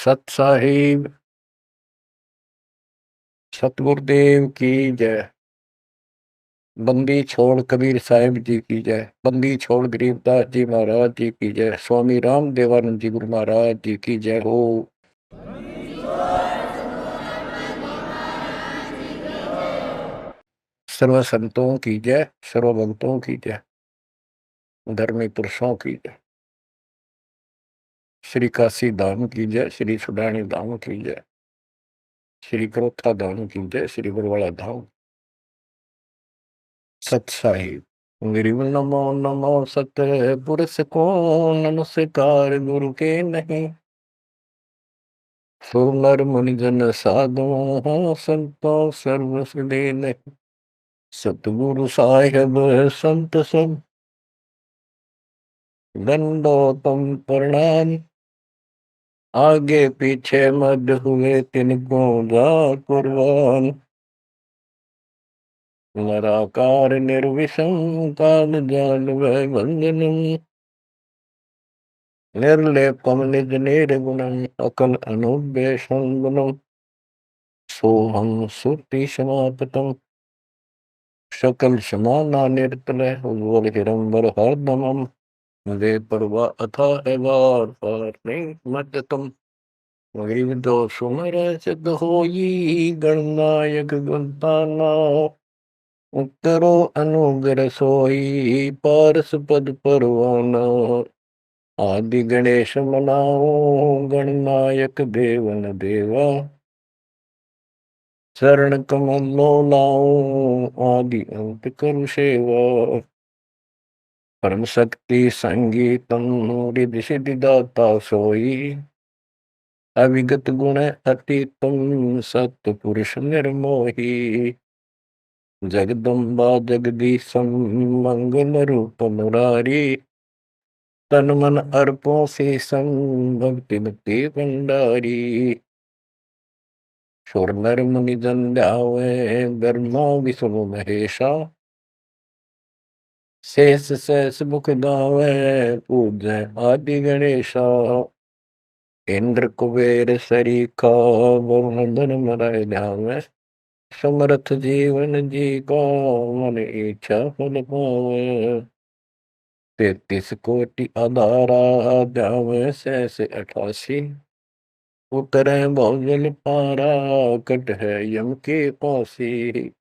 सत साहिब सतगुरुदेव की जय। बंदी छोड़ कबीर साहिब जी की जय। बंदी छोड़ गरीबदास जी महाराज जी की जय। स्वामी राम देवानंद जी गुरु महाराज जी की जय हो। सर्व संतों की जय, सर्व भक्तों की जय, धर्मी पुरुषों की जय। श्री काशी धाम की जय, श्री सुडानी धाम की जय, श्री क्रोथा धाम की जय, श्री बरवाड़ा धाम। सत साहिब गिरिव नमो नमो सत पुरुष को नमस्कार गुरु के नहीं। सुनर मुनिजन साधु संतो सर्व सुदे नहीं। सतगुरु साहिब संत सब दंडोतम प्रणाम। आगे पीछे मद हुए तिनको जा कुर्बान। निराकार निर्विषम काल जाल वै बंधनम। निर्लेपम निज निर्गुणम अकल अनुव्यसम गुणम। सोहम सुरति समापतम सकल समाना निर्तलय उज्ज्वल हिरंबर हरदमम। वे परवा अथा है वार पार नहीं मत तुम। गरीब दो सुमर सिद्ध होई गणनायक गुणताना। उत्तरो अनुग्रह सोई पारस पद परवाना। आदि गणेश मनाओ गणनायक देवन देवा। शरण कमलो लाओ आदि अंत करु सेवा। परम शक्ति संगीतम रिद्धि सिद्धि दाता सोई। अविगत गुण अतीतम सत्य पुरुष निर्मोही। जगदम्बा जगदीशम मंगल रूप मुरारी। तन मन अर्पों से संग भक्ति मुक्ति भंडारी। सुर नर मुनि जन ध्यावे ब्रह्मा विष्णु महेशा। शेष शेष मुख गावे पूजय आदि गणेशा। इंद्र कुबेर सरीखा वरुण धन मरय ध्यावे। समर्थ जीवन जी का मन इच्छा फल पावे। 33 कोटि आधारा ध्यावे शेष 88। उतरे भौजल पारा कट है यम के पासी।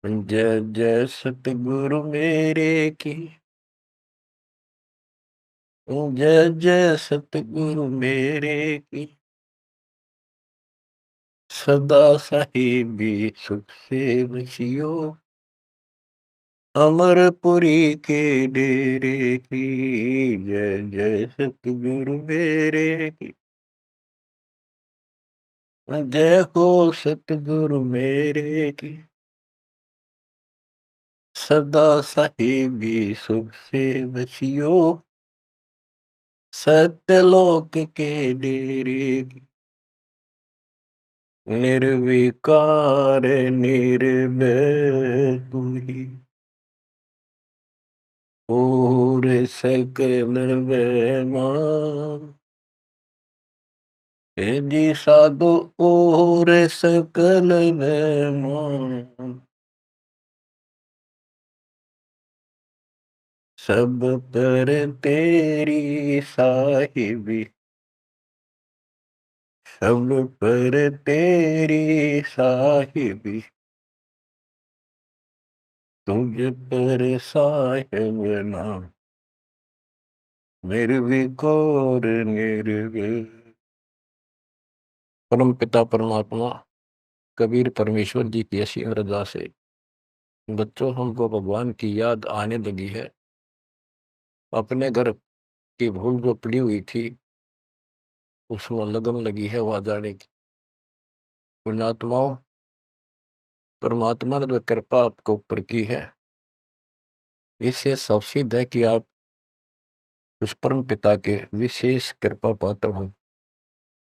जय जय सतगुरु मेरे की। जय जय सतगुरु मेरे की। सदा साहिबी सुख से बसियो। अमरपुरी के डेरे की। जय जय सतगुरु मेरे की। जय हो सतगुरु मेरे की। सदा साहिबी सुख से बसियो। सत्यलोक के डेरे की। निर्विकार निर्भय तू ही। और सकल बेमान। हे जी साधु और सकल बेमान। सब पर तेरी साहिबी। सब पर तेरी साहिबी। तुझ पर साहिब नाम। निर्विकार निर्भय। परम पिता परमात्मा कबीर परमेश्वर जी की ऐसी अरदास है। बच्चों हमको भगवान की याद आने लगी है। अपने घर की भूल जो पड़ी हुई थी उसमें लगन लगी है वहां जाने की। पुण्यात्माओं, परमात्मा ने जो कृपा आपको ऊपर की है इससे सबसिद्ध है कि आप उस परम पिता के विशेष कृपा पात्र हो।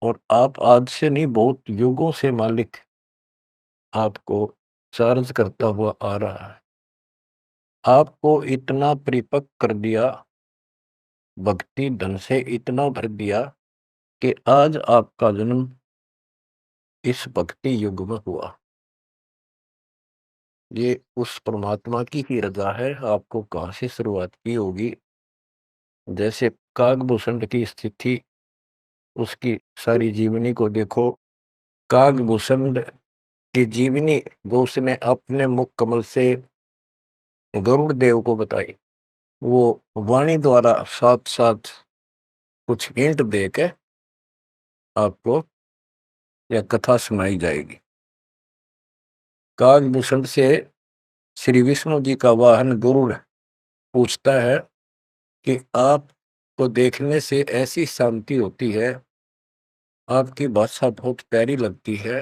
और आप आज से नहीं बहुत युगों से मालिक आपको चार्ज करता हुआ आ रहा है। आपको इतना परिपक्व कर दिया, भक्ति धन से इतना भर दिया कि आज आपका जन्म इस भक्ति युग में हुआ। ये उस परमात्मा की ही रज़ा है, आपको कहाँ से शुरुआत की होगी। जैसे कागभूषण की स्थिति, उसकी सारी जीवनी को देखो। कागभूषण की जीवनी जो उसने अपने मुख कमल से गरुड़ देव को बताई, वो वाणी द्वारा साथ साथ कुछ हिंट दे के आपको यह कथा सुनाई जाएगी। कागभूषण से श्री विष्णु जी का वाहन गरुड़ पूछता है कि आपको देखने से ऐसी शांति होती है, आपकी भाषा बहुत प्यारी लगती है,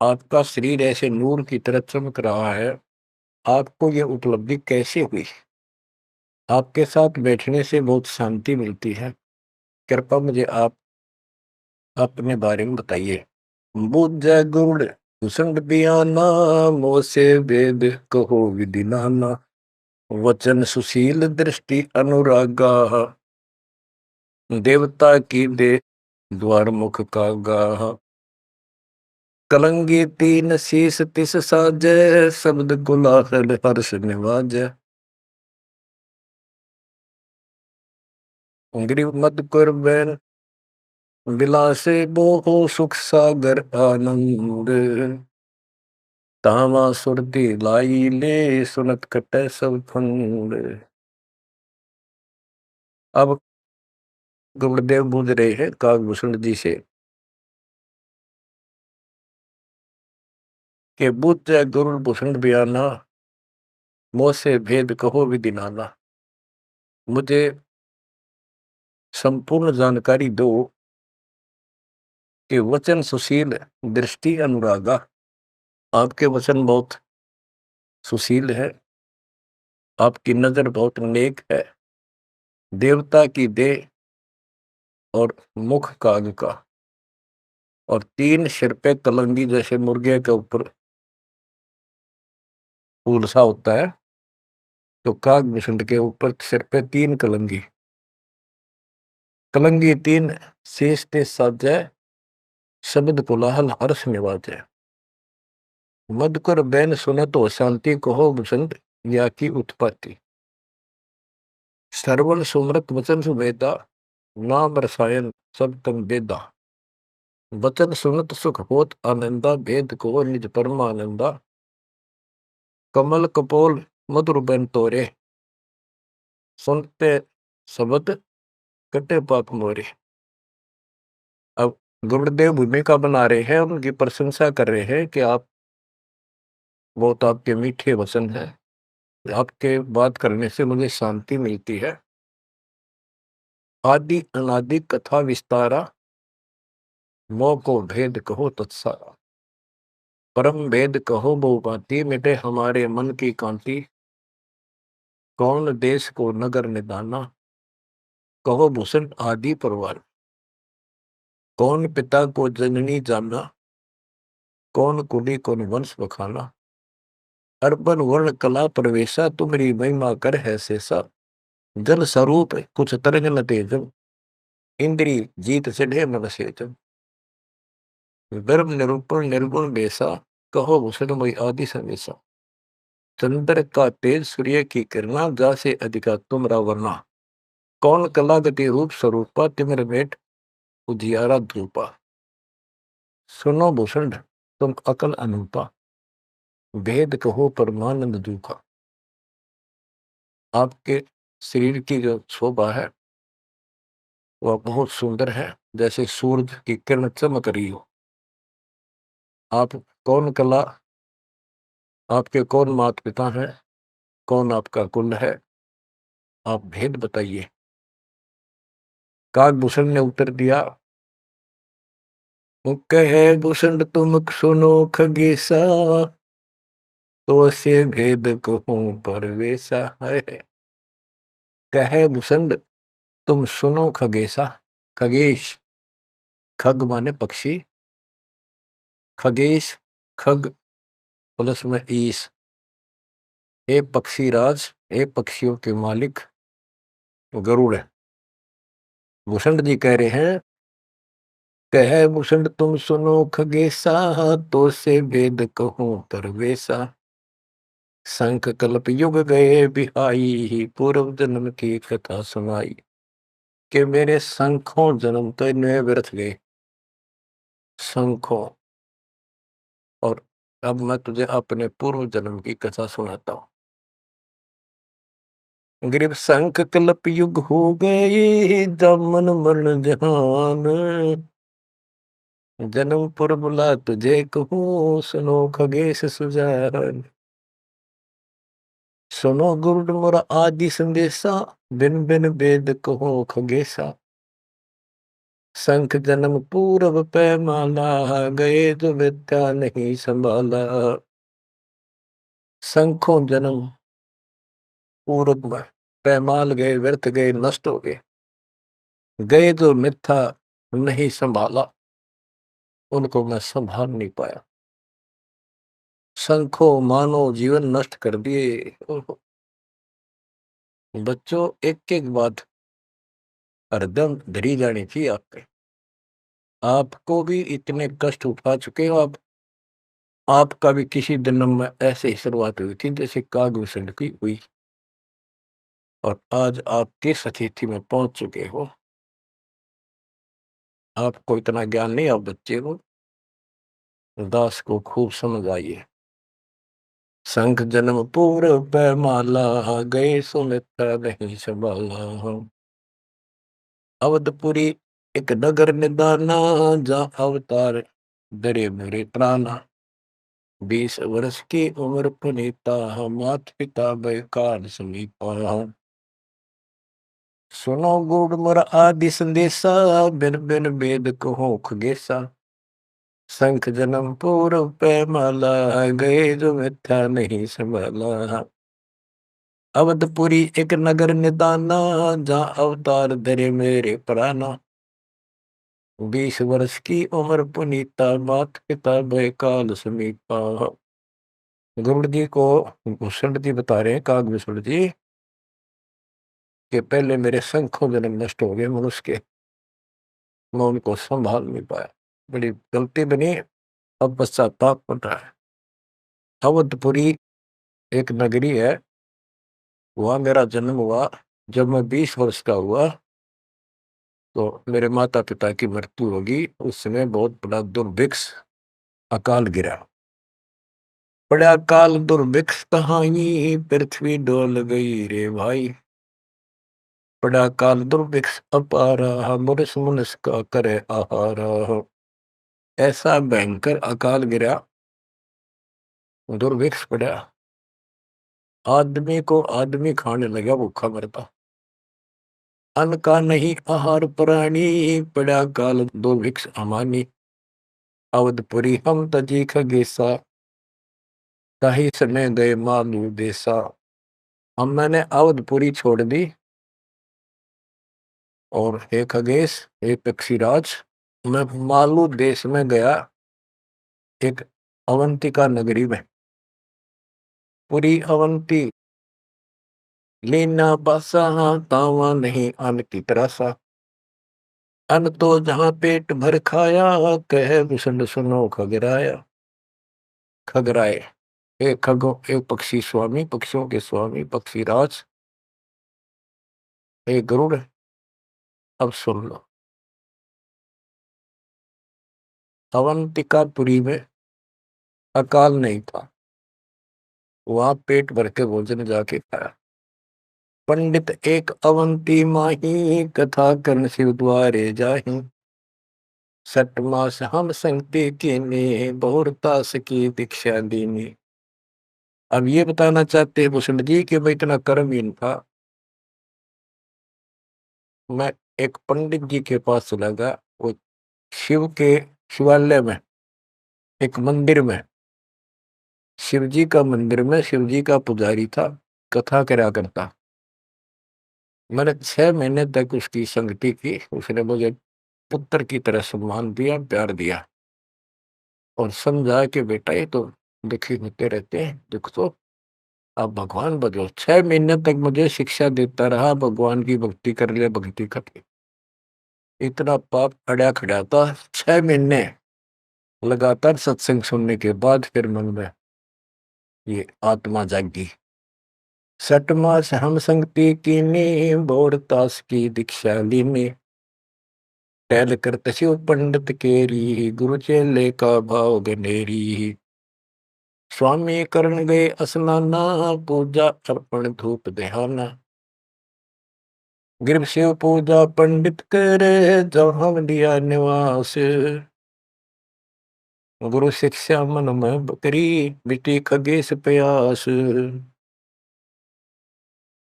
आपका शरीर ऐसे नूर की तरह चमक रहा है, आपको ये उपलब्धि कैसे हुई। आपके साथ बैठने से बहुत शांति मिलती है, कृपया मुझे आप अपने बारे में बताइए। बुझ गुण भूषण बियाना, मोह से वेद कहो विधि नाना, वचन सुशील दृष्टि अनुरागा, देवता की दे द्वार मुख का गाह, कलंगी तीन शीस तिस साजै, शब्द गुलाहल हर्ष निवाजै, गिरि मद कुर्बैन विलासे बोहो सुख सागर आनंद, तावा सुरती लाई ले सुनत कटै सब फंद। अब गुरुदेव बूझ रहे हैं कागभूषण जी से कि बुझ जाए गुरु भूषण बयाना, मोह से भेद कहो विधि नाना। मुझे संपूर्ण जानकारी दो कि वचन सुशील दृष्टि अनुरागा, आपके वचन बहुत सुशील है, आपकी नजर बहुत नेक है, देवता की देह और मुख काग का, और तीन सिर पे कलंगी जैसे मुर्गे के ऊपर फूल सा होता है, तो कागभूषण के ऊपर सिर पे तीन कलंगी, कलंगी तीन शेष ते साजै, शब्द कोलाहल हर्ष निवाजै, मधुकर बैन सुनत हो शांति कहो बसंत, या की उत्पत्ति, सरवण सुमरत वचन सुवेदा, नाम रसायन सब तम वेदा, वचन सुनत सुख होत आनंदा, भेद को निज परमानंदा, कमल कपोल मधुर बैन तोरे, सुनते शब्द कटे पाप मोरे। अब गुरुदेव भूमिका बना रहे हैं, उनकी प्रशंसा कर रहे हैं कि आप बहुत आपके मीठे वचन हैं, आपके बात करने से मुझे शांति मिलती है। आदि अनादि कथा विस्तारा, मोह को भेद कहो तत्सारा, परम भेद कहो बहु भांति, मिटे हमारे मन की कांति, कौन देश को नगर निदाना, कहो भूषण आदि परवार, कौन पिता को जननी जाना, कौन कुली कौन वंश बखाना, अर्बन वर्ण कला प्रवेशा, तुम्हारी महिमा कर है शेषा, जल स्वरूप कुछ तरंग न तेजम, इंद्री जीत चढ़े मन सेजम, गर्भ निरूपण निर्गुण बेसा, कहो भूषण मई आदि समेसा, चंद्र का तेज सूर्य की किरणा, जासे अधिका तुमरा वरना, कौन कला गति रूप स्वरूपा, तिमिर मेट उजियारा धूपा, सुनो भूषण तुम अकल अनूपा, भेद कहो परमानंद दुखा। आपके शरीर की जो शोभा है वह बहुत सुंदर है, जैसे सूरज की किरण चमक रही हो। आप कौन कला, आपके कौन माता पिता हैं, कौन आपका कुल है, आप भेद बताइए। काकभूषण ने उत्तर दिया, कहे भूषण तुम सुनो खगेसा, तो से भेद कहूं परवेसा है। कहे भूषण तुम सुनो खगेसा, खगेश, खग माने पक्षी, खगेश खग प्लस में ईश, ए पक्षी राज, ए पक्षियों के मालिक गरुड़ है। भूषण जी कह रहे हैं कह भूषण तुम सुनो खगेसा, तो से वेद कहूं तरवेसा। शंख कल्प युग गए बिहाई, पूर्व जन्म की कथा सुनाई। कि मेरे शंखों जन्म तो इनमें व्यर्थ गए, शंखों। और अब मैं तुझे अपने पूर्व जन्म की कथा सुनाता हूँ। ग्रीव शंख कल्प युग हो गए, जमन मरण जहान। जन्म पर बुला तुझे कहूँ, सुनो खगेश सुजान। सुनो गुरुड मोरा आदि संदेशा, बिन बिन वेद कहो खगेसा। शंख जन्म पूरब पैमाला, गए जो विद्या नहीं संभाला। शंखों जन्म पूरब में पैमाल गए, व्यर्थ गए, नष्ट हो गए। गए जो मिथ्या नहीं संभाला, उनको मैं संभाल नहीं पाया। शंखों मानो जीवन नष्ट कर दिए। बच्चों, एक एक बात हरदम धरी जानी चाहिए आपके। आपको भी इतने कष्ट उठा चुके हो आप। आपका भी किसी जन्म में ऐसे ही शुरुआत हुई थी जैसे कागभूषण की हुई, और आज आप किस स्थिति में पहुंच चुके हो। आपको इतना ज्ञान नहीं, आप बच्चे हो। दास को खूब समझ आइए। शंख जन्म पूर्व पैमाला, गए सुमित्रा नहीं संभाला। अवधपुरी एक नगर निदाना, जहाँ अवतार दरे मेरे प्राणा। 20 वर्ष की उम्र पुनीता, मात पिता बैकार समीपा। सुनो गुड़ मोर आदि संदेशा, बिन बिन वेद कहो खगेसा। शंख जन्म पूर्व पैमाला, गए जो मिथ्या नहीं संभाला। अवधपुरी एक नगर निदाना, जहाँ अवतार धरे मेरे प्राणा। 20 वर्ष की उम्र पुनीता, मात पिता बैकाल समीपा। गुरुड़ जी को भूषण जी बता रहे हैं, कागभूषण जी, कि पहले मेरे शंखों जन्म नष्ट हो गए मनुष्य के, मैं उनको संभाल नहीं पाया। बड़ी गलती बनी, अब पश्चाताप बन रहा है। अवधपुरी एक नगरी है, वहां मेरा जन्म हुआ। जब मैं 20 वर्ष का हुआ तो मेरे माता पिता की मृत्यु होगी। उस समय बहुत बड़ा दुर्भिक्ष अकाल गिरा। बड़ा अकाल दुर्भिक्ष कहानी, पृथ्वी डोल गई रे भाई। बड़ा काल दुर्भिक्ष अपारा, मुरस मुनस का करे आहारा। ऐसा भयंकर अकाल गिरा, दुर्भिक्ष पड़ा। आदमी को आदमी खाने लगा, भूखा मरता। अन्न का नहीं आहार प्राणी, पड़ा काल दुर्भिक्ष अमानी। अवधपुरी हम तजी खगेसा, ताही समय गए मालू देसा। हम मैंने अवधपुरी छोड़ दी, और हे खगेश, हे पक्षीराज, मैं मालू देश में गया, एक अवंतिका नगरी में। पूरी अवंती लीना बासा, तावा नहीं अन्न की तरासा। अन्न तो जहां पेट भर खाया, कहे भूषण सुनो खगराया। खगराए, एक खगो, एक पक्षी स्वामी, पक्षियों के स्वामी पक्षीराज, एक गरुड़, अब सुन लो। अवंतिकापुरी में अकाल नहीं था, वहां पेट भर के भोजन जाके खाया। पंडित एक अवंती माही, कथा कर्ण शिव द्वारे जाही। 6 मास हम संगति कीनी, बहुरता की दीक्षा दीनी। अब ये बताना चाहते हैं भूषण जी कि मैं इतना कर्महीन था। मैं एक पंडित जी के पास चला गया, वो शिव के शिवालय में, एक मंदिर में, शिव जी का मंदिर में, शिव जी का पुजारी था, कथा करा करता। मैंने 6 महीने तक उसकी संगति की। उसने मुझे पुत्र की तरह सम्मान दिया, प्यार दिया, और समझा कि बेटा ये तो दुखी होते रहते हैं, दुख तो आप भगवान बनो। 6 महीने तक मुझे शिक्षा देता रहा, भगवान की भक्ति कर ले, भक्ति कर ले। इतना पाप अड़ा खड़ा था। 6 महीने लगातार सत्संग सुनने के बाद फिर मन में ये आत्मा जागी। 6 मास हम संगति कीनी, बोर तास की दीक्षा लीनी। टहल करत शिव पंडित केरी, गुरु चेले का भाव गनेरी। स्वामी करण गए स्नाना, पूजा अर्पण धूप देहाना। गिर शिव पूजा पंडित करे, जहाँ लिया निवास। गुरु शिक्षा मन में बकरी, मिट्टी खगेश प्यास।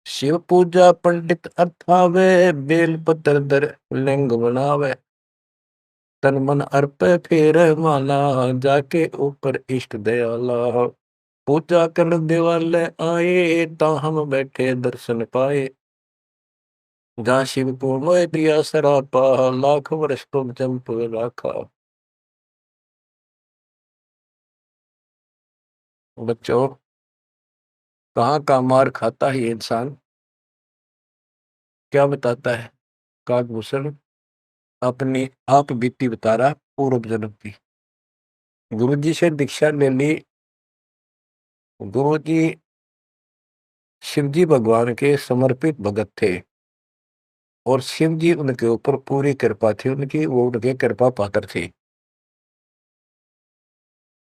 शिव पूजा पंडित अर्थावे, बेल पत्र दर लिंग बनावे। तन मन अर्प फेर माला, जाके ऊपर इष्ट दयाला। पूजा कर दिवाले आए, ता हम बैठे दर्शन पाए। जहाँ शिव को मोह दिया सरापा, लाख वर्ष तुम जंप राखा। बच्चों, कहाँ का मार खाता है ये इंसान? क्या बताता है काकभूषण? अपनी आप बीती बता रहा पूर्व जन्म की। गुरु जी से दीक्षा ले ली। गुरु जी शिव जी भगवान के समर्पित भगत थे और शिव जी उनके ऊपर पूरी कृपा थी उनकी, वो उनके कृपा पात्र थे।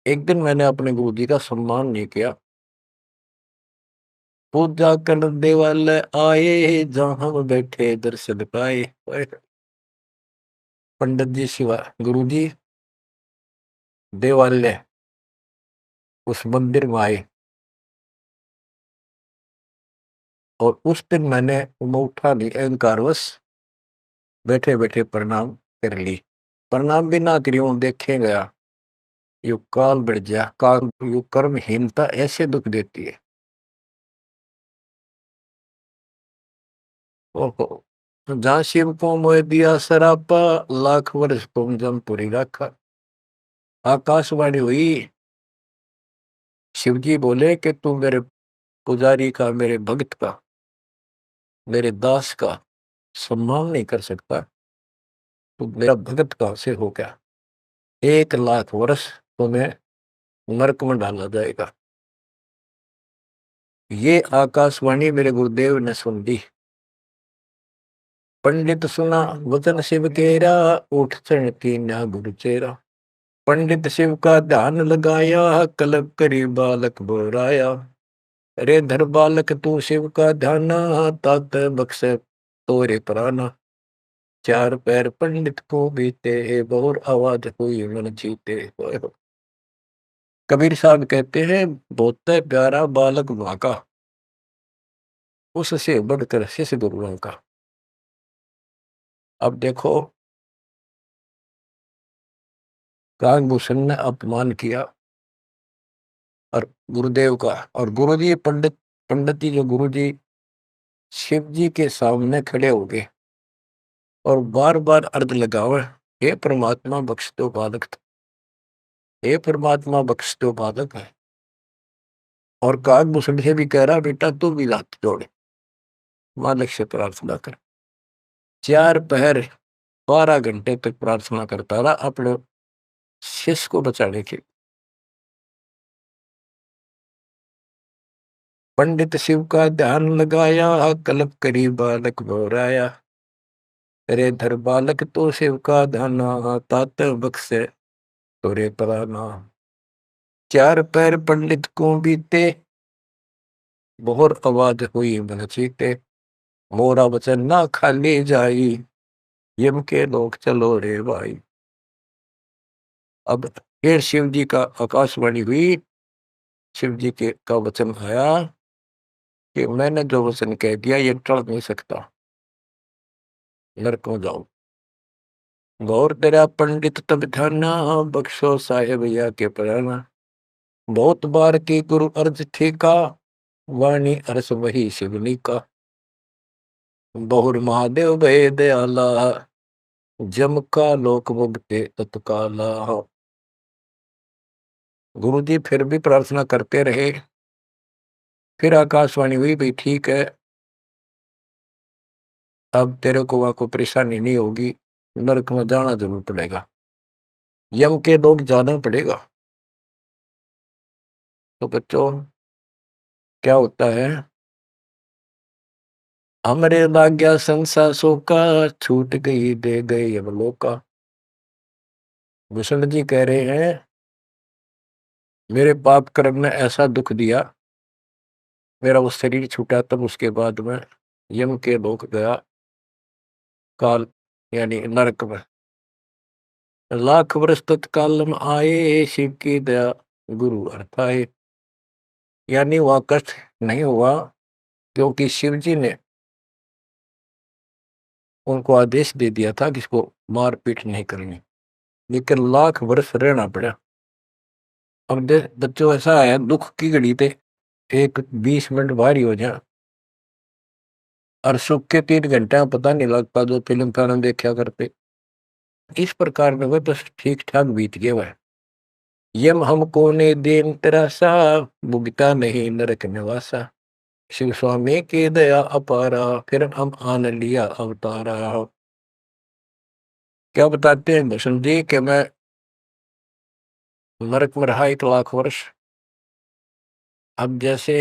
एक दिन मैंने अपने गुरु जी का सम्मान नहीं किया। पूजा कर देवाल आए, जहाँ हम बैठे दर्शन पाए। पंडित जी शिवा गुरु जी देवालय उस मंदिर में आए और उस दिन मैंने उठा नहीं, अहंकारवश बैठे बैठे प्रणाम कर ली। प्रणाम भी ना करी देखे गया। यू काल बढ़ जा, काल यू कर्महीनता ऐसे दुख देती है। ओहो, जहाँ शिव को मोह दिया सरापा, लाख वर्ष तुम जमपुरी रखा। आकाशवाणी हुई। शिव जी बोले कि तू मेरे पुजारी का, मेरे भक्त का, मेरे दास का सम्मान नहीं कर सकता, तू मेरा भक्त कहां से हो गया? 1 लाख वर्ष तुम्हें नरक में डाला जाएगा। ये आकाशवाणी मेरे गुरुदेव ने सुन ली। पंडित सुना वचन शिव केरा, उठ चढ़ कीन्या गुरु चेरा। पंडित शिव का ध्यान लगाया, कलब करी बालक बोराया। रे धर बालक तू शिव का ध्याना, तात बख्शे तोरे प्राणा। 4 पैर पंडित को बीते, बहुर आवाज हुई मन जीते। कबीर साहब कहते हैं, बहुत प्यारा बालक वहां का, उससे बढ़कर शिष्य गुरुओं का। अब देखो, काकभूषण ने अपमान किया और गुरुदेव का, और गुरु जी पंडित जी जो गुरु जी शिव जी के सामने खड़े हो गए और बार बार अर्ज लगावे, हे परमात्मा बख्श दो बालक, हे परमात्मा बख्श दो बालक है। और काकभूषण से भी कह रहा, बेटा तू भी हाथ जोड़े, मालिक से प्रार्थना कर। 4 पहर 12 घंटे तक प्रार्थना करता रहा अपने शिष्य को बचाने के। पंडित शिव का ध्यान लगाया, कल्प करी बालक बोराया। रे धर बालक तो शिव का ध्याना, तात बख्शे तोरे प्राणा। 4 पैर पंडित को बीते, बहुत आवाज हुई मन चीते। मोरा वचन ना खाली जाई, यम के लोग चलो रे भाई। अब फिर शिव जी का आकाशवाणी हुई। शिव जी के का वचन आया कि मैंने जो वचन कह दिया ये टल नहीं सकता, नरक में जाओ। गौर तेरा पंडित तब ध्याना, बख्शो साहेब या के प्राणा। बहुत बार की गुरु अर्ज ठीका, वाणी अरस वही शिवनी का। बहुर महादेव भय दयाला, जम का लोक मुक्ते तत्काला। गुरु जी फिर भी प्रार्थना करते रहे। फिर आकाशवाणी हुई, भाई ठीक है, अब तेरे को वहां कोई परेशानी नहीं होगी, नरक में जाना जरूर पड़ेगा, यम के लोग जाना पड़ेगा। तो बच्चों क्या होता है, हमरे लाग्या संसासों का, छूट गई दे गई अब लोका। भूषण जी कह रहे हैं मेरे पाप कर्म ने ऐसा दुख दिया, मेरा वो शरीर छूटा, तब उसके बाद में यम के लोक गया, काल यानी नरक में। लाख वर्ष तत्काल में आए, शिव की दया गुरु अर्थाए। यानी वह कष्ट नहीं हुआ, क्योंकि शिव जी ने उनको आदेश दे दिया था कि इसको मारपीट नहीं करनी, लेकिन लाख वर्ष रहना पड़ा। अब बच्चों ऐसा है, दुख की घड़ी थे एक 20 मिनट भारी हो जाए, और सुख के 3 घंटे में पता नहीं लगता, जो फिल्म फिल्म देखा करते। इस प्रकार में वह बस ठीक ठाक बीत गया वह। यम हमको ने देन तरासा, भुगता नहीं नरक निवासा। शिव स्वामी की दया अपारा, फिर हम आन लिया अवतारा। क्या बताते हैं भूषण जी कि मैं नरक में रहा 1 लाख वर्ष। अब जैसे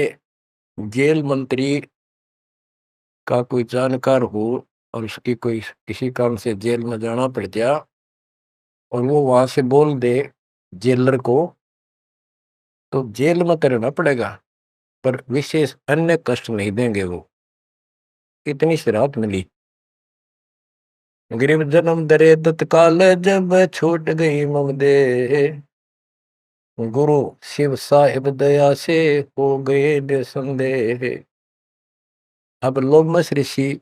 जेल मंत्री का कोई जानकार हो और उसकी कोई किसी काम से जेल में जाना पड़ गया, और वो वहां से बोल दे जेलर को, तो जेल में तो रहना पड़ेगा, पर विशेष अन्य कष्ट नहीं देंगे वो। इतनी सी राहत मिली। गरीब जन्म दरे तत्काल, जब छूट गई मम दे। गुरु शिव साहिब दया से हो गए निसंदेह। अब लोमस ऋषि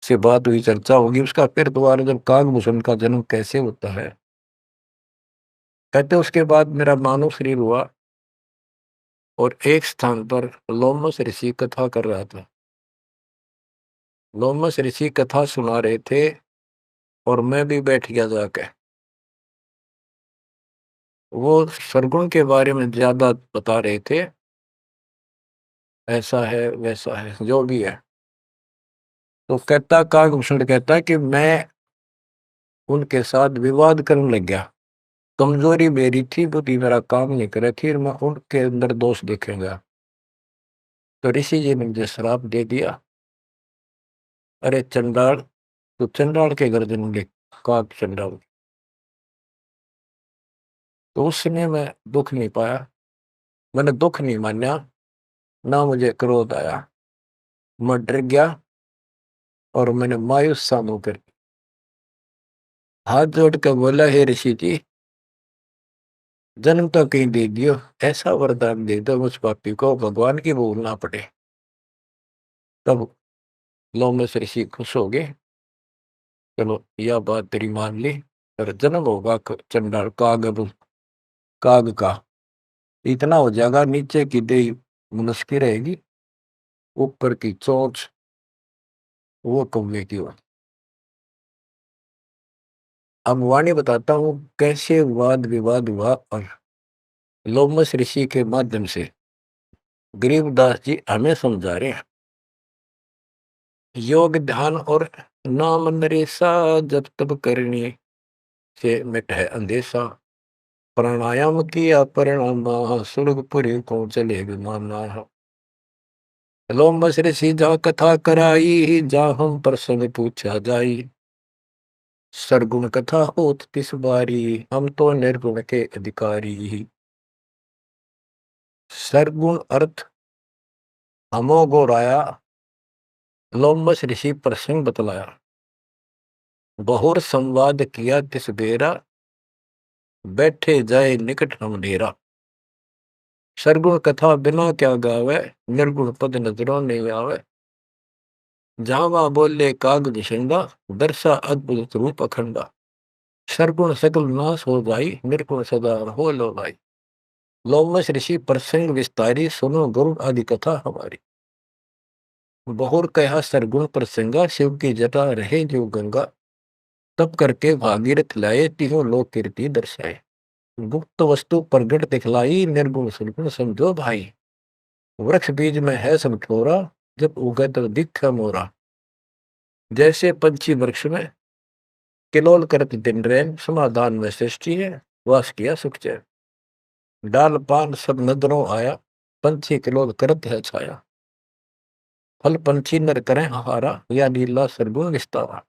से बात हुई, चर्चा होगी उसका, फिर दोबारा जब कागभूषण का जन्म कैसे होता है। कहते उसके बाद मेरा मानव शरीर हुआ, और एक स्थान पर लोमस ऋषि कथा कर रहा था। लोमस ऋषि कथा सुना रहे थे, और मैं भी बैठ गया जाके। वो सरगुण के बारे में ज्यादा बता रहे थे, ऐसा है वैसा है जो भी है। तो कहता कागभूषण कहता कि मैं उनके साथ विवाद करने लग गया। कमजोरी मेरी थी, बुद्धि मेरा काम नहीं करे थी, मैं उनके अंदर दोष देखेंगा। तो ऋषि जी ने मुझे श्राप दे दिया, अरे चंडाल, तो चंडाल के गर्दन ले, काग चंडाल। तो उस समय मैं दुख नहीं पाया, मैंने दुख नहीं माना, ना मुझे क्रोध आया। मैं डर गया, और मैंने मायूस सा होकर हाथ जोड़ कर बोला, हे ऋषि जी, जन्म तो कहीं दे दियो, ऐसा वरदान दे दो उस पापी को भगवान की भूल ना पड़े। तब लोमस ऋषि खुश हो गए, चलो यह बात तेरी मान ली, और जन्म होगा चंडाल काग का, इतना हो जाएगा, नीचे की देह मनुष्य रहेगी, ऊपर की चोंच वो कौवे की हो। अब वाणी बताता हूँ कैसे वाद विवाद हुआ, और लोमस ऋषि के माध्यम से गरीबदास जी हमें समझा रहे हैं। योग ध्यान और नाम नरेसा, जब तब करने से मिट है अंदेशा। प्राणायाम किया परिणाम, सुरगपुरी को चले विमाना। लोमस ऋषि जा कथा कराई, जा हम प्रसंग पूछा जाई। सरगुण कथा होत तिस बारी, हम तो निर्गुण के अधिकारी। सरगुण अर्थ हमो गोराया, लोमस ऋषि प्रसंग बतलाया। बहुर संवाद किया तिस बेरा, बैठे जाए निकट हम डेरा। सरगुण कथा बिना क्या गावे, निर्गुण पद नजरों नहीं आवे। जावा बोले काग निशंगा, दर्शा अद्भुत रूप अखंडा। सरगुण सकल नाश हो जाई, निर्गुण सदा हो लो भाई। लोमस ऋषि प्रसंग विस्तारी, सुनो गुरु आदि कथा हमारी। बहुर कहा सरगुण प्रसंगा, शिव की जटा रहे जो गंगा। तब करके भागीरथ लाए, तीनों लोक कीर्ति दर्शाए। गुप्त वस्तु प्रगट दिखलाई, निर्गुण सुरगुण समझो भाई। वृक्ष बीज में है सब ठोरा, जब उगे तो दिख मोरा। जैसे पंछी वृक्ष में किलोल करत दिन रैन, समाधान में सृष्टि है, वास किया सुख चैन। डाल पान सब नजरों आया, पंछी किलोल करत है छाया। फल पंछी नर करें आहारा, या लीला सरगुण विस्तारा।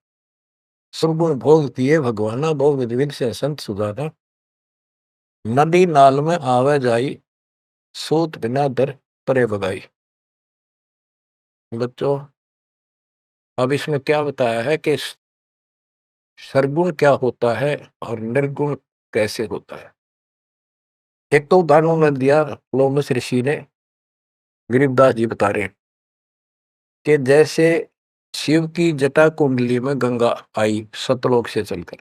सुरगुण भोग पिए भगवाना, भोग विविध से संत सुजाना। नदी नाल में आवे जाई, सूत बिना दर परे बगाई। बच्चों, अब इसमें क्या बताया है कि सरगुण क्या होता है और निर्गुण कैसे होता है। एक तो उदाहरण में दिया लोमस ऋषि ने, गरीबदास जी बता रहे हैं कि जैसे शिव की जटा कुंडली में गंगा आई सतलोक से चलकर,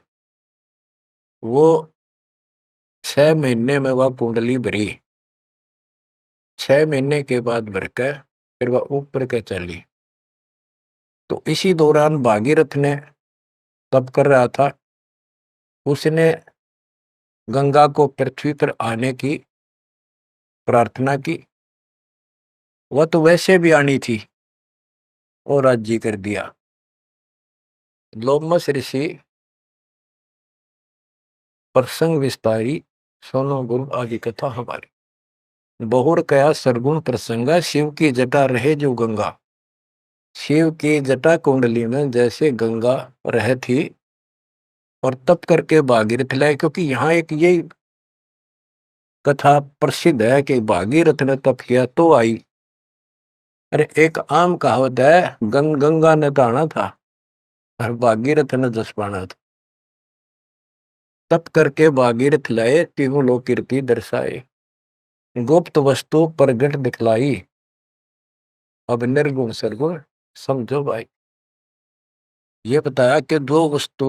वो 6 महीने में वह कुंडली भरी, 6 महीने के बाद भरकर फिर वह ऊपर के चली। तो इसी दौरान भागीरथ ने तप कर रहा था, उसने गंगा को पृथ्वी पर आने की प्रार्थना की। वह तो वैसे भी आनी थी और राज्य कर दिया। लोमस ऋषि प्रसंग विस्तारी, सोनो गुरु आदि कथा हमारी। बहुर कया सरगुण प्रसंगा, शिव की जटा रहे जो गंगा। शिव की जटा कुंडली में जैसे गंगा रह थी और तप करके भागीरथ लाए, क्योंकि यहाँ एक ये कथा प्रसिद्ध है कि भागीरथ ने तप किया तो आई। अरे एक आम कहावत है, गंगा ने नहाना था और भागीरथ ने जस पाना था। तप करके भागीरथ लाए, तीनों लोक कीर्ति दर्शाए। गुप्त वस्तु प्रगट दिखलाई, अब निर्गुण सरगुण समझो भाई। ये बताया कि दो वस्तु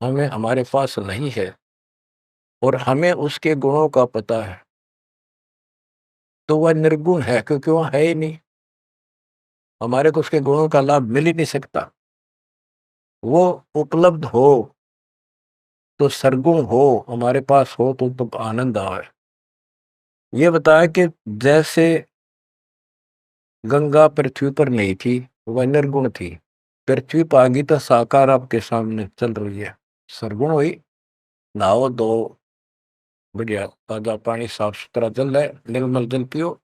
हमें हमारे पास नहीं है और हमें उसके गुणों का पता है, तो वह निर्गुण है, क्योंकि वह है ही नहीं, हमारे को उसके गुणों का लाभ मिल ही नहीं सकता। वो उपलब्ध हो तो सरगुण हो, हमारे पास हो तो आनंद आए। ये बताया कि जैसे गंगा पृथ्वी पर नहीं थी, वह निर्गुण थी। पृथ्वी पर आ गई तो साकार आपके सामने चल रही है, सरगुण हुई। नहाओ दो, बढ़िया ताजा पानी, साफ सुथरा जल है, निर्मल जल पियो,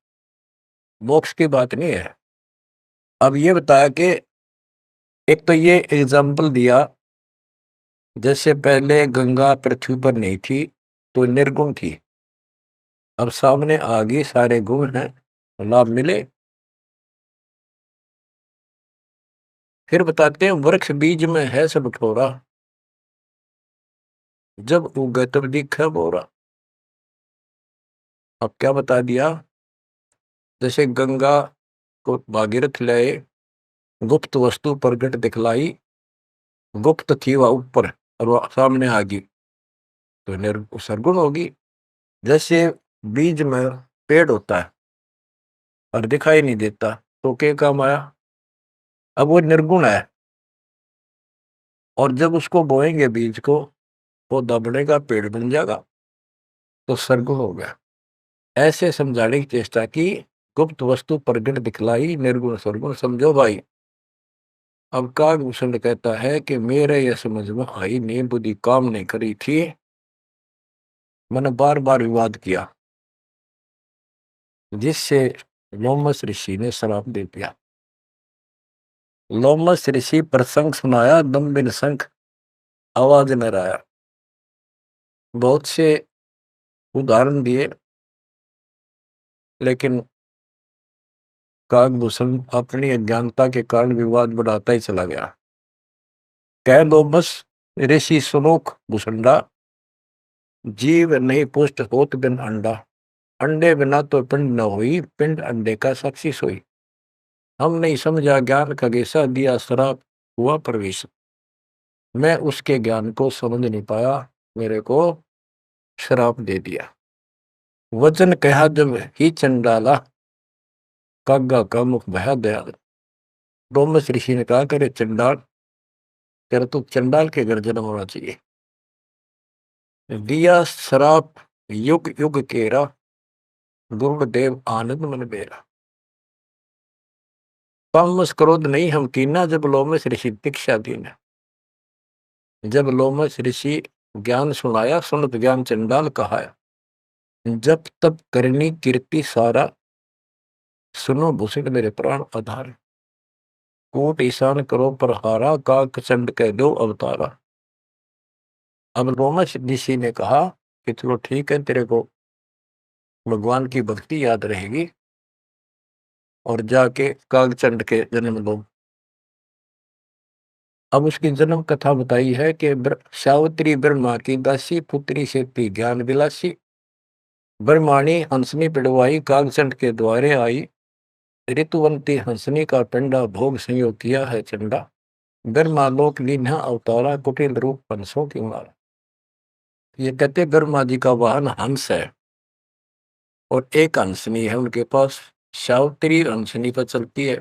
मोक्ष की बात नहीं है। अब ये बताया कि एक तो ये एग्जाम्पल दिया, जैसे पहले गंगा पृथ्वी पर नहीं थी तो निर्गुण थी, अब सामने आ गई, सारे गुण हैं, लाभ मिले। फिर बताते हैं, वृक्ष बीज में है सब ठोरा, जब उगे तब दिखे बोरा। अब क्या बता दिया, जैसे गंगा को भागीरथ लाए, गुप्त वस्तु प्रगट दिखलाई, गुप्त थी वह ऊपर और वह सामने आ गई तो सरगुण होगी। जैसे बीज में पेड़ होता है और दिखाई नहीं देता तो क्या काम आया, अब वो निर्गुण है, और जब उसको बोएंगे बीज को, पौधा बढ़ेगा, पेड़ बन जाएगा, तो सरगुण हो गया। ऐसे समझाने की चेष्टा की, गुप्त वस्तु प्रगट दिखलाई, निर्गुण सरगुण समझो भाई। अब कागभूषण कहता है कि मेरे यह समझ में आई नहीं, बुद्धि काम नहीं करी थी, मैंने बार बार विवाद किया, जिससे लोमस ऋषि ने श्राप दे दिया। लोमस ऋषि प्रसंग सुनाया, दम बिन शंख आवाज न आया। बहुत से उदाहरण दिए, लेकिन कागभूषण अपनी अज्ञानता के कारण विवाद बढ़ाता ही चला गया। कह लोमस ऋषि सुनोख भूषंडा, जीव नहीं पुष्ट होत बिन अंडा। अंडे बिना तो पिंड न हुई, पिंड अंडे का साक्षी सोई। हम नहीं समझा ज्ञान का गेसा, दिया श्राप हुआ प्रवेश। मैं उसके ज्ञान को समझ नहीं पाया, मेरे को श्राप दे दिया। वचन कहा जब ही चंडाला, कागा का मुख भया दयाल। डोमस ऋषि ने कहा, करे चंडाल, तेरा तो चंडाल के घर जन्म होना चाहिए। दिया श्राप युग युग केरा, गुरुदेव आनंद मन बेरा। पामस क्रोध नहीं हम कीना, जब लोमस ऋषि दीक्षा दीना। जब लोमश ऋषि ज्ञान सुनाया, सुनत ज्ञान चंडाल कहाया। जब तब करनी कीर्ति सारा, सुनो भूषण मेरे प्राण आधार। कोट ईशान करो प्रहारा, काक चंड कह दो अवतारा। अब लोमश ऋषि ने कहा कि चलो ठीक है, तेरे को भगवान की भक्ति याद रहेगी और जाके कागचंड के जन्म लो। अब उसकी जन्म कथा बताई है कि सावित्री ब्रह्मा की दासी, पुत्री से थी ज्ञान विलासी। ब्रह्माणी हंसनी पिड़वाई, कागचंड के द्वारे आई। ऋतुवंती हंसनी का पिंडा, भोग संयोग किया है चंडा। ब्रह्मा लोक लीन्हा अवतारा, कुटिल रूप हंसों की मारा। ये कहते ब्रह्मा जी का वाहन हंस है और एक हंसनी है उनके पास। सावित्री हंसनी पर चलती है।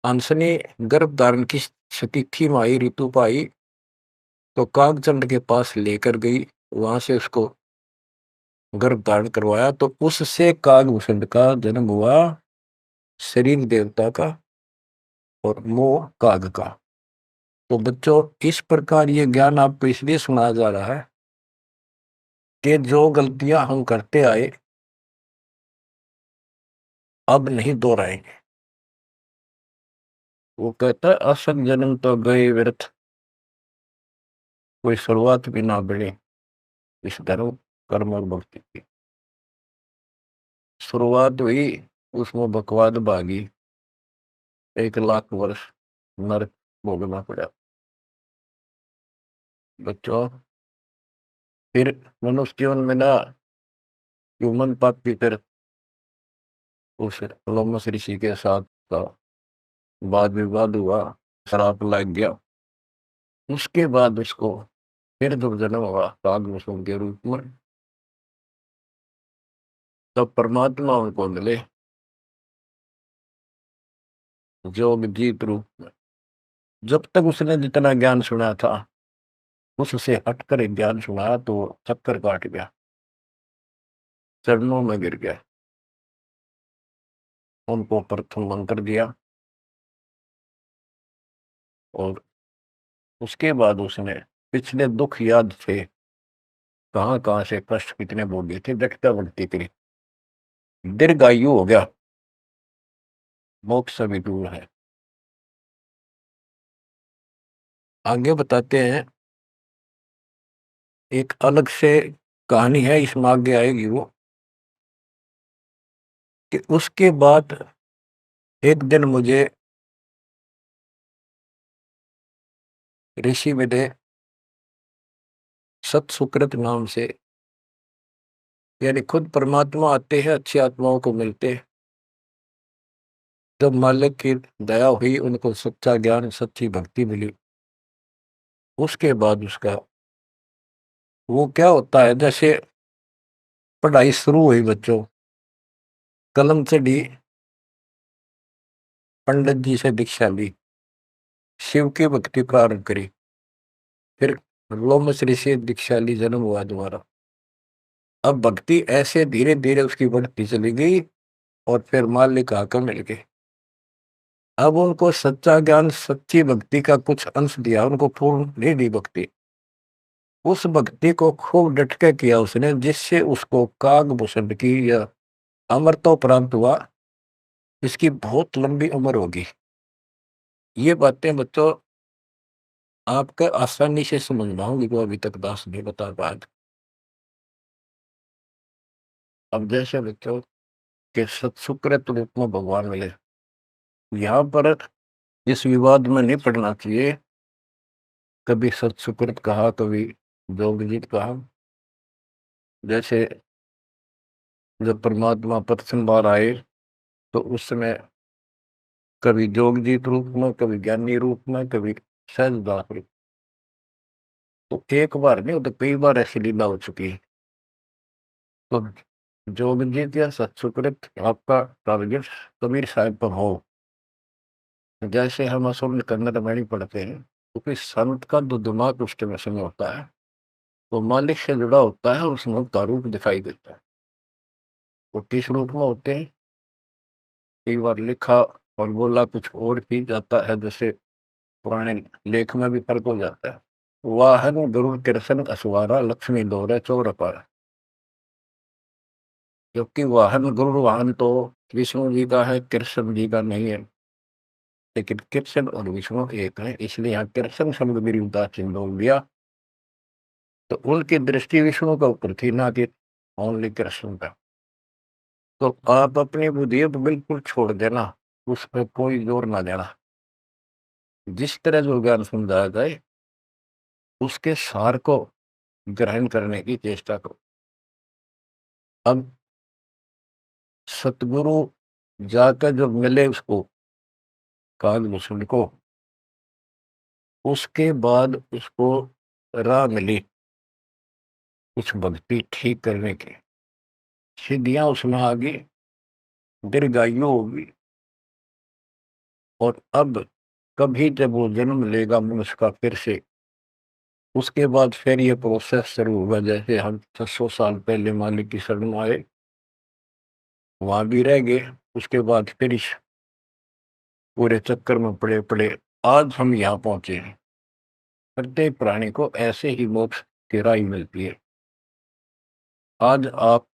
हंसनी गर्भ धारण की स्थिति में आई, ऋतु पाई तो कागचंद के पास लेकर गई। वहां से उसको गर्भ धारण करवाया तो उससे कागभूषण का जन्म हुआ, शरीर देवता का और मोह काग का। तो बच्चों, इस प्रकार ये ज्ञान आपको इसलिए सुनाया जा रहा है कि जो गलतियां हम करते आए अब नहीं दोहराएंगे। वो कहता है असत जन्म तो गए व्यर्थ, कोई शुरुआत भी ना बढ़े इस धर्म कर्म और भक्ति की। शुरुआत हुई, उसमें बकवाद भागी, 1 लाख वर्ष नरक भोगना पड़ा। बच्चों, फिर मनुष्य जीवन में ना ह्यूमन पाप की फिर उस लोमस ऋषि के साथ का वाद विवाद हुआ, शराब लग गया। उसके बाद उसको फिर जब जन्म हुआ कागभूषण के रूप में, तब परमात्मा उनको मिले जोग जीत रूप में। जब तक उसने जितना ज्ञान सुना था उससे हटकर एक ज्ञान सुना तो चक्कर काट गया, चरणों में गिर गया। उनको प्रथम मंत्र दिया और उसके बाद उसने पिछले दुख याद थे, कहाँ कहाँ से कष्ट कितने भोगे थे, व्यक्ता बढ़ती थी। दीर्घायु हो गया, मोक्ष भी दूर है। आगे बताते हैं, एक अलग से कहानी है, इसमें आगे आएगी वो, कि उसके बाद एक दिन मुझे ऋषि मिले सत सुकृत नाम से, यानी खुद परमात्मा आते हैं, अच्छी आत्माओं को मिलते। जब मालिक की दया हुई, उनको सच्चा ज्ञान सच्ची भक्ति मिली, उसके बाद उसका वो क्या होता है, जैसे पढ़ाई शुरू हुई बच्चों, कलम चढ़ी, पंडित जी से दीक्षा ली, शिव की भक्ति प्रारंभ करी, फिर लोमस ऋषि से दीक्षा ली, जन्म हुआ दोबारा। अब भक्ति ऐसे धीरे धीरे उसकी बढ़ती चली गई और फिर मालिक आकर मिल गए। अब उनको सच्चा ज्ञान सच्ची भक्ति का कुछ अंश दिया, उनको पूर्ण नहीं दी भक्ति। उस भक्ति को खूब डट के किया उसने, जिससे उसको कागभूषण की या अमरता प्राप्त हुआ। इसकी बहुत लंबी उम्र होगी। ये बातें बच्चों आपका आसानी से समझ में होंगी, वो अभी तक दास नहीं बता पाया। अब जैसे बच्चों के सत्सुकृत रूप में भगवान मिले, यहाँ पर इस विवाद में नहीं पड़ना चाहिए, कभी सत्सुकृत कहा, कभी जोगजीत कहा। जैसे जब परमात्मा प्रथम बार आए तो उस समय कभी जोगजीत रूप में, कभी ज्ञानी रूप में, कभी सहजदास रूप। तो एक बार नहीं, वो तो कई बार ऐसी लीला हो चुकी है। तो जोगजीत या सत्सुकृत आपका टारगेट कबीर साहब पर हो, जैसे हम असल कन्नड़ में नहीं पढ़ते हैं, क्योंकि संत का जो दिमाग उसके वैसे में होता है, वो मालिक से जुड़ा होता है, उसमें उसका रूप दिखाई देता है। वो किस रूप में होते हैं, कई बार लिखा और बोला कुछ और भी जाता है, जैसे पुराने लेख में भी फर्क हो जाता है। वाहन गरुड़ कृष्ण असवारा लक्ष्मी दौरे चौरपार। जबकि वाहन गरुड़ वाहन तो विष्णु जी का है, कृष्ण जी का नहीं है। लेकिन कृष्ण और विष्णु एक है, इसलिए यहाँ कृष्ण शब्द मेरी उदासीन बोल दिया। तो उनकी दृष्टि विष्णु के ऊपर थी, ना कि ओनली कृष्ण का। तो आप अपनी बुद्धि बिल्कुल छोड़ देना, उस पर कोई जोर ना देना। जिस तरह जो ज्ञान समझाया जाए उसके सार को ग्रहण करने की चेष्टा करो। अब सतगुरु जाकर जो मिले उसको, कालभूषण को, उसके बाद उसको राह मिली कुछ भक्ति ठीक करने की, सिद्धियां उसमें आ गई, दीर्घायु होगी। और अब कभी जब वो जन्म लेगा मनुष्य का फिर से, उसके बाद फिर ये प्रोसेस शुरू होगा। जैसे हम 600 साल पहले मालिक की शरण में आए, वहां भी रह गए, उसके बाद फिर इस पूरे चक्कर में पड़े पड़े आज हम यहाँ पहुंचे हैं। प्रत्येक प्राणी को ऐसे ही मोक्ष की राह मिलती है। आज आप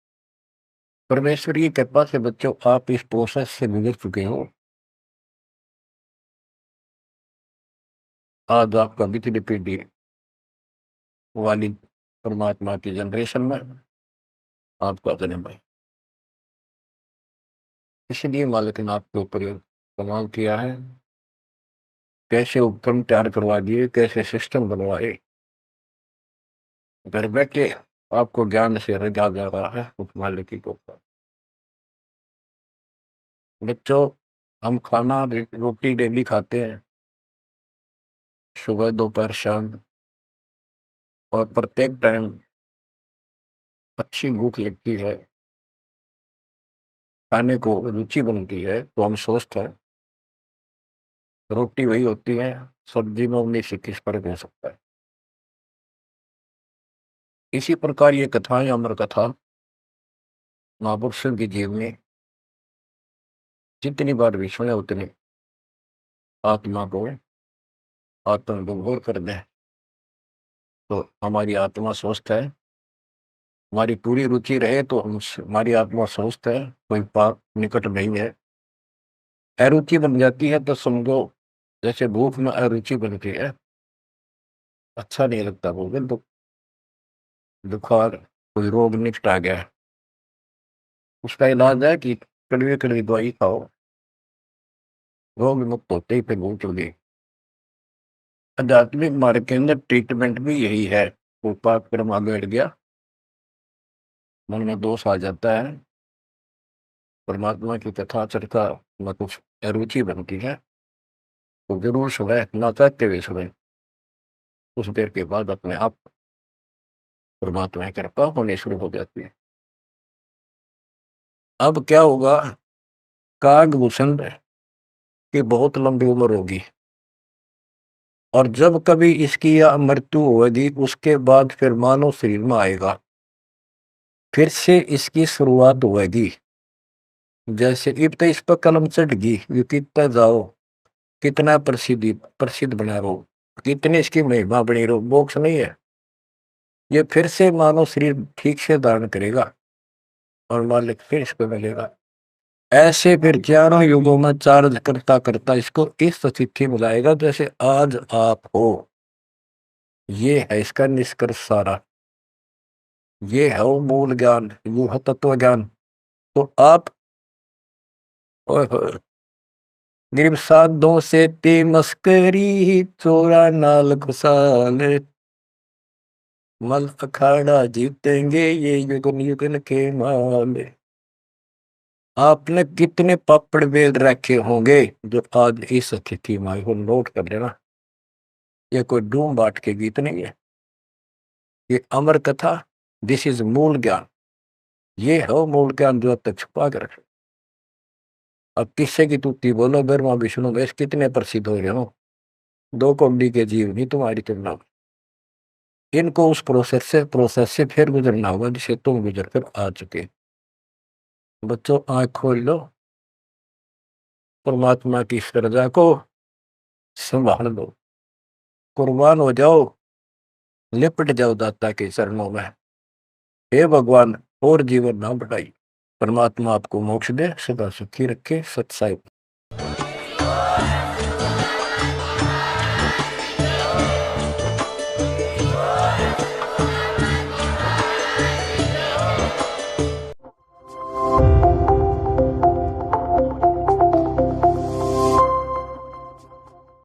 परमेश्वर की कृपा से बच्चों, आप इस प्रोसेस से गुजर चुके हो। आज आपका बिजली पीढ़ी वाली परमात्मा की जनरेशन में आपका जन्म है। इसलिए मालिक ने आपके ऊपर कमाल किया है, कैसे उपक्रम तैयार करवा दिए, कैसे सिस्टम बनवाए। घर बैठे आपको ज्ञान से रजा जा रहा है उस मालिक की कृपा। बच्चों, हम खाना रोटी डेली खाते हैं, सुबह दोपहर शाम, और प्रत्येक टाइम अच्छी भूख लगती है, खाने को रुचि बनती है, तो हम सोचते हैं रोटी वही होती है, सब्जी में 19-21 फर्क हो सकता है। इसी प्रकार ये कथाएं, अमर कथा महापुरुषों की जीवनी जितनी बार भी सुने उतनी आत्मा को आत्मविभोर कर दें, तो हमारी आत्मा स्वस्थ है। हमारी पूरी रुचि रहे तो हम, हमारी आत्मा स्वस्थ है, कोई पाप निकट नहीं है। अरुचि बन जाती है तो समझो जैसे भूख में अरुचि बनती है, अच्छा नहीं लगता, भोजन तो बुखार कोई रोग निकट आ गया है, उसका इलाज है कि कड़वी कड़वी दवाई खाओ, रोग मुक्त होते ही फिर भूख लगी। आध्यात्मिक मार्ग के अंदर ट्रीटमेंट भी यही है। वो पाप कर्म आगे बढ़ गया, मन में दोष आ जाता है, परमात्मा की कथा चर्चा में कुछ अरुचि बनती है, तो जरूर सुबह ना चाहते हुए सुबह, कुछ देर के बाद अपने आप परमात्मा की कृपा होने शुरू हो जाती है। अब क्या होगा, कागभूषण की बहुत लंबी उम्र होगी, और जब कभी इसकी यह मृत्यु होगी उसके बाद फिर मानव शरीर में आएगा, फिर से इसकी शुरुआत होगी। जैसे इब तो इस पर कलम चढ़ गई, ये कितना जाओ, कितना प्रसिद्धि प्रसिद्ध बना रहो, कितनी इसकी महिमा बनी रहो, मोक्ष नहीं है। ये फिर से मानव शरीर ठीक से धारण करेगा और मालिक फिर इसको मिलेगा। ऐसे फिर चारों युगों में चार्ज करता करता इसको इस स्थिति में लाएगा जैसे आज आप हो। ये है इसका निष्कर्ष सारा, ये है वो मूल ज्ञान, वो है तत्व ज्ञान। तो आप ओए होए, गिरब साधों से ते मस्करी, चोरा नाल खुशाल, मल अखाड़ा जीतेंगे ये युगन युगन के माल। आपने कितने पापड़ बेल रखे होंगे जो आज इस स्थिति में आए हो, नोट कर लेना। ये कोई डूम बाट के गीत नहीं है, ये अमर कथा, दिस इज मूल ज्ञान। ये है मूल ज्ञान जो अब तक छुपा कर रखे। अब किससे की तुत्ती बोलो, ब्रह्मा विष्णु महेश कितने प्रसिद्ध हो गए हो, दो कौड़ी के जीव नहीं तुम्हारी तुलना में। इनको उस प्रोसेस से फिर गुजरना होगा जिसे तुम गुजर कर आ चुके। बच्चों, आंख खोल लो, परमात्मा की श्रद्धा को संभाल लो, कुर्बान हो जाओ, लिपट जाओ दाता के चरणों में। हे भगवान, और जीवन ना बढ़ाई। परमात्मा आपको मोक्ष दे, सदा सुखी रखे। सत साहिब।